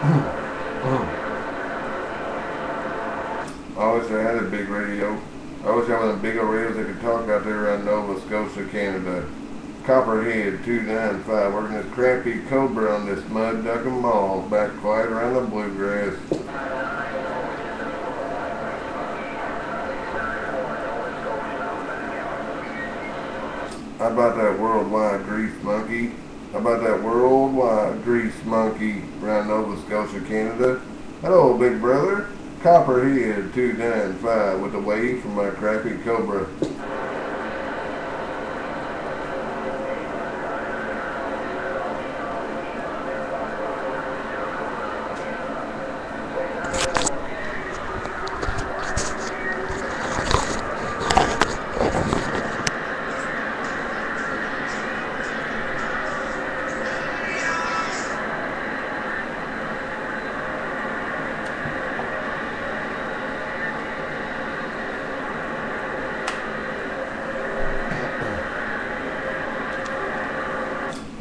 I wish I had a big radio. I wish I had one of the big old radios that could talk out there around Nova Scotia, Canada. Copperhead 295, working this crappy Cobra on this mud ducking mall, back quiet around the bluegrass. How about that worldwide grease monkey? How about that worldwide grease monkey around Nova Scotia, Canada? Hello, big brother. Copperhead 295 with the wave from my crappy Cobra.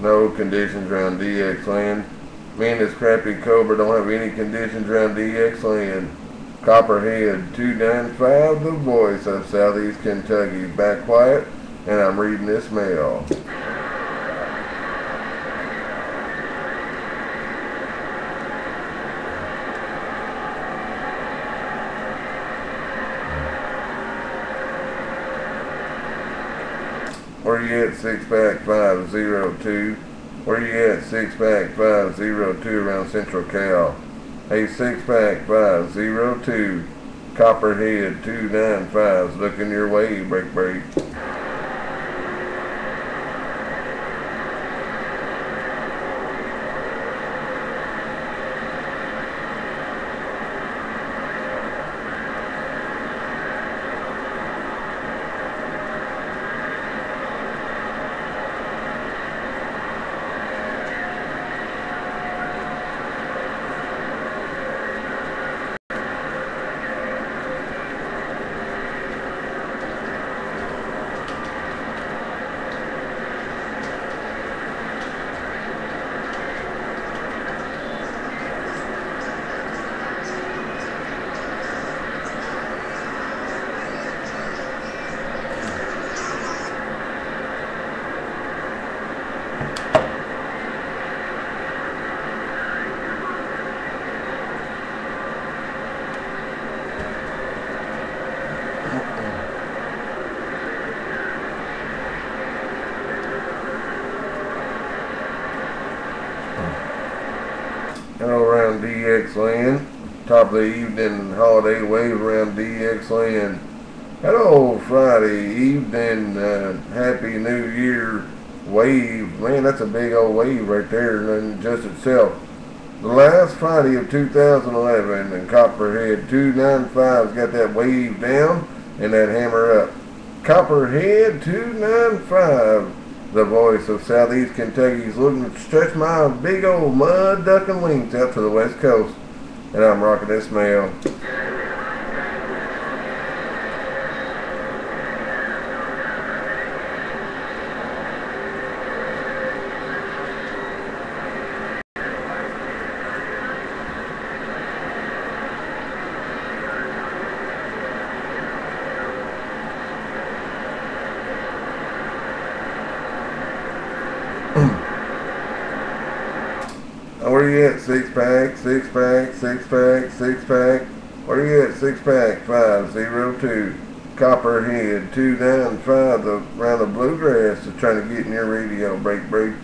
No conditions around DX land. Me and this crappy Cobra don't have any conditions around DX land. Copperhead 295, the voice of Southeast Kentucky. Back quiet, and I'm reading this mail. Where you at, Six Pack 502? Where you at, Six Pack 502 around Central Cal? Hey, Six Pack 502, Copperhead 295's looking your way, break break. Hello around DX land. Top of the evening holiday wave around DX land. Hello Friday evening, Happy New Year wave. Man, that's a big old wave right there in just itself. The last Friday of 2011, and Copperhead 295's got that wave down and that hammer up. Copperhead 295, the voice of Southeast Kentucky's looking to stretch my big old mud ducking wings out to the west coast. And I'm rocking this mail. Where you at, Six Pack, Six Pack, Six Pack, Six Pack? Where you at, Six Pack 502? Copperhead 295 around the bluegrass is trying to get in your radio, break break.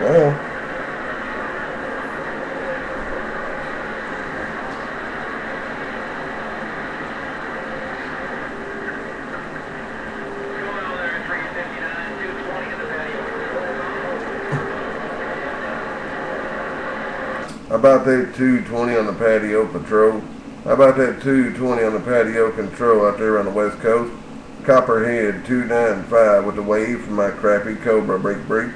Well, how about that 220 on the patio patrol? How about that 220 on the patio control out there on the west coast? Copperhead 295 with the wave from my crappy Cobra. Break, break.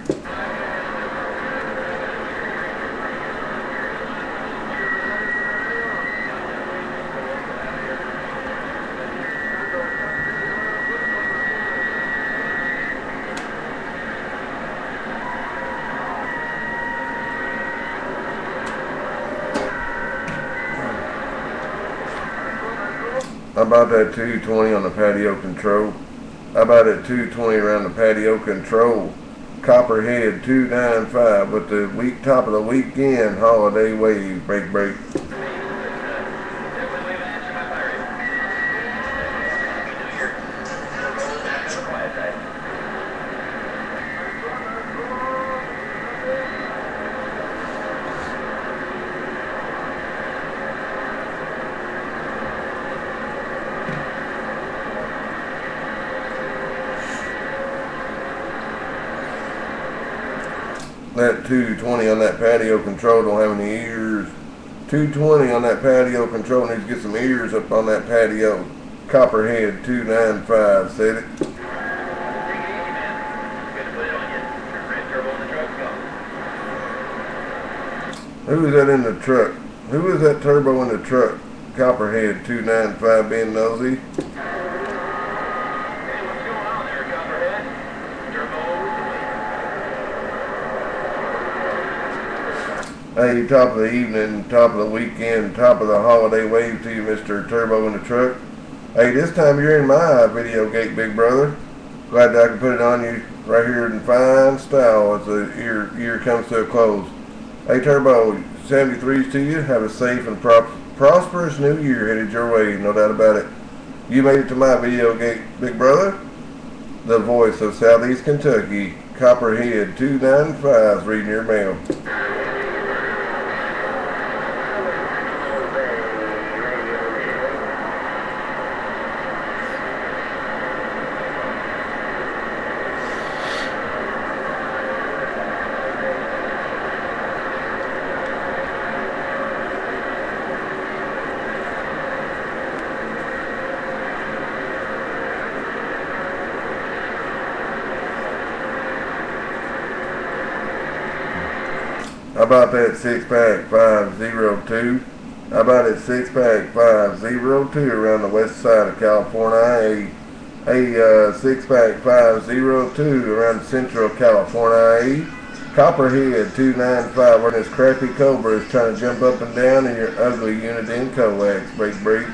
How about that 220 on the patio control? How about that 220 around the patio control? Copperhead 295 with the top of the weekend holiday wave. Break, break. That 220 on that patio control don't have any ears. 220 on that patio control needs to get some ears up on that patio. Copperhead 295 said it. Who is that in the truck? Who is that turbo in the truck? Copperhead 295 being nosy. Hey, top of the evening, top of the weekend, top of the holiday wave to you, Mr. Turbo in the truck. Hey, this time you're in my Videogate, big brother. Glad that I can put it on you right here in fine style as the year comes to a close. Hey, Turbo, 73s to you. Have a safe and prosperous new year headed your way, no doubt about it. You made it to my Videogate, big brother. The voice of Southeast Kentucky, Copperhead 295's reading your mail. How about that 6-pack 502? How about that 6-pack 502 around the west side of California? A 6-pack 502 around central California. Copperhead 295 where this crappy Cobra is trying to jump up and down in your ugly Uniden coax. Break, break.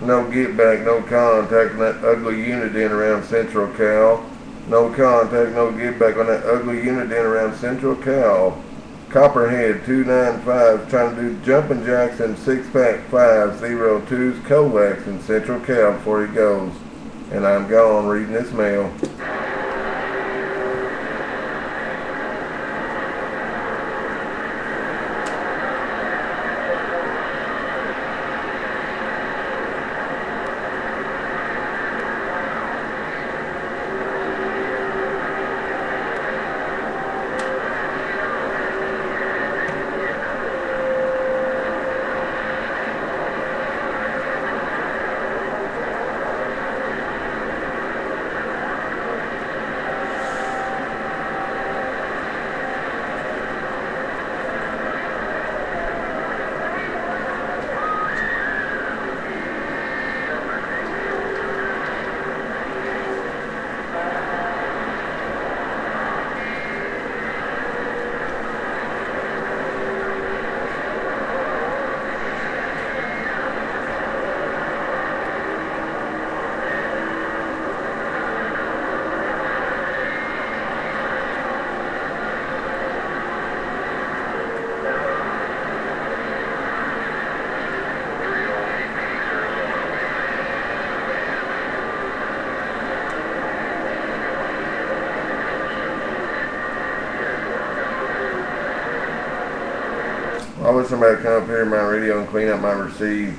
No get back, no contact on that ugly Uniden around Central Cal. No contact, no get back on that ugly Uniden around Central Cal. Copperhead 295 trying to do jumping jacks and 6-pack 502's coax in Central Cal before he goes. And I'm gone reading this mail. wish somebody would come up here in my radio and clean up my receive.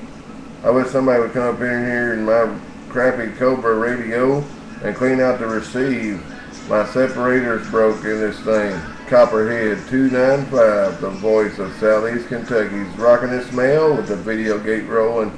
I wish somebody would come up in here in my crappy Cobra radio and clean out the receive. My separator's broke in this thing. Copperhead 295, the voice of Southeast Kentucky's rocking this mail with the Videogate rolling.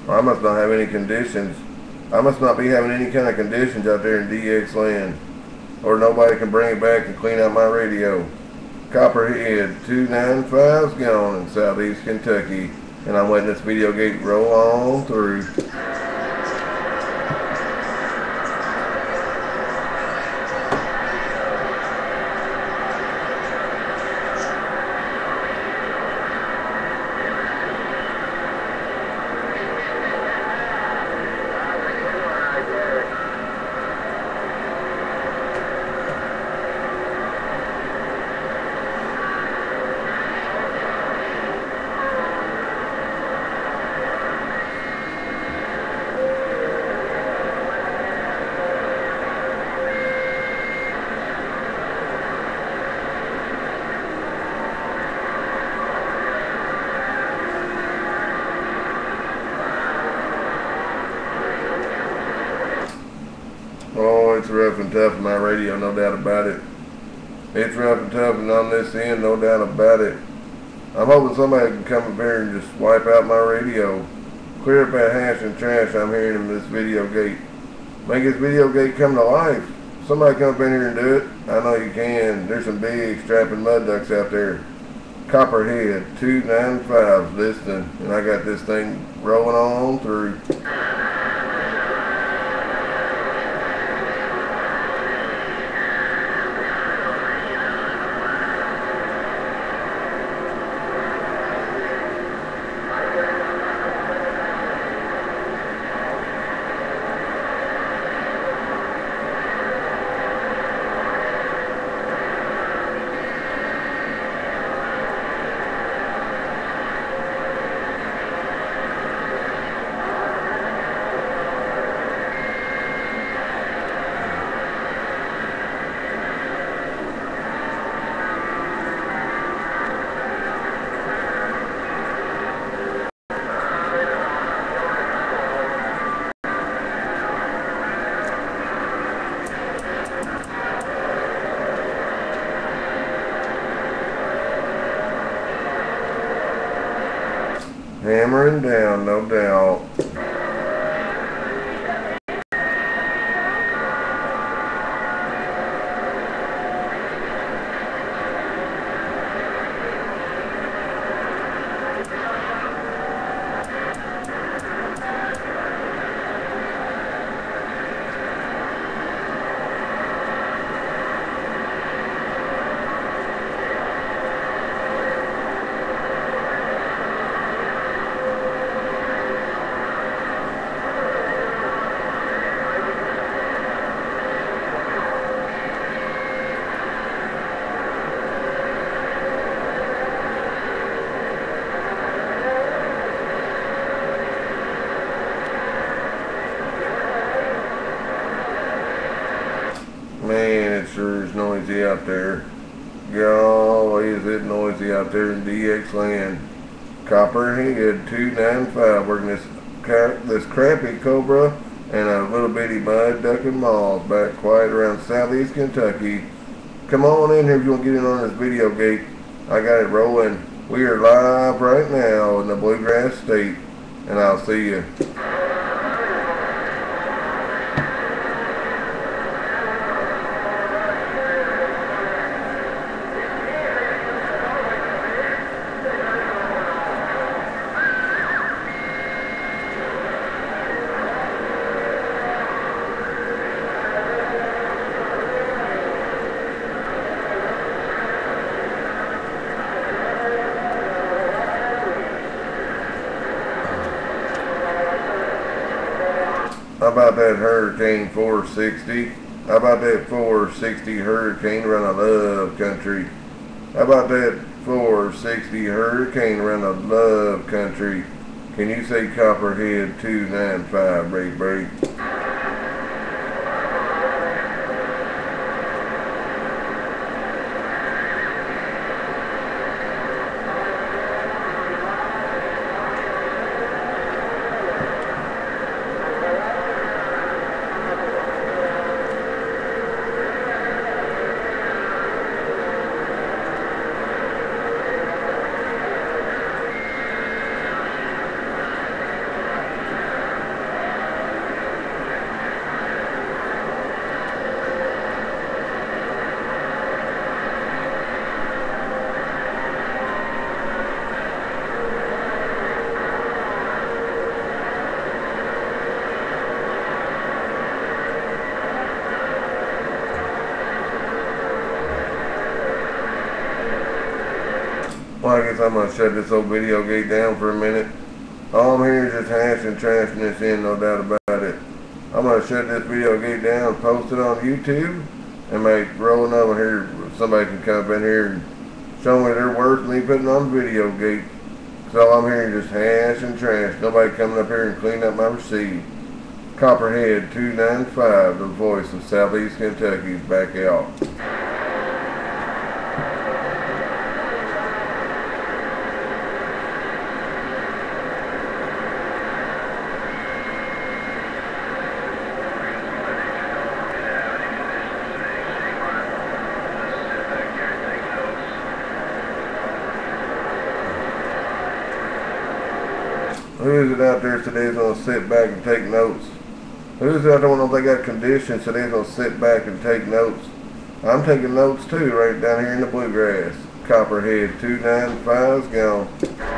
I must not have any conditions. I must not be having any kind of conditions out there in DX land. Or nobody can bring it back and clean out my radio. Copperhead 295's gone in Southeast Kentucky. And I'm letting this Videogate roll on through. Oh, it's rough and tough in my radio, no doubt about it. It's rough and tough and on this end, no doubt about it. I'm hoping somebody can come up here and just wipe out my radio. Clear up that hash and trash I'm hearing in this Videogate. Make this Videogate come to life. Somebody come up in here and do it. I know you can. There's some big strapping mud ducks out there. Copperhead 295's listening, and I got this thing rolling on through. Hammering down, no doubt. Man, it sure is noisy out there. Golly, is it noisy out there in DX land. Copperhead 295 working this crappy Cobra and a little bitty mud duck and moths back quiet around Southeast Kentucky. Come on in here if you want to get in on this Videogate. I got it rolling. We are live right now in the Bluegrass State, and I'll see you. How about that Hurricane 460? How about that 460 Hurricane around the Love Country? How about that 460 Hurricane around the Love Country? Can you say Copperhead 295 break break? Well, I guess I'm going to shut this old Videogate down for a minute. All I'm hearing is just hashing and trashing this in, no doubt about it. I'm going to shut this Videogate down, post it on YouTube, and make rolling over here. Somebody can come up in here and show me their worth and me putting on Videogate. So all I'm hearing is just hash and trash. Nobody coming up here and cleaning up my receipt. Copperhead 295, the voice of Southeast Kentucky, is back out. Who is it out there today's going to sit back and take notes? Who is it out there when they got conditions today's going to sit back and take notes? I'm taking notes too right down here in the bluegrass. Copperhead 295's gone.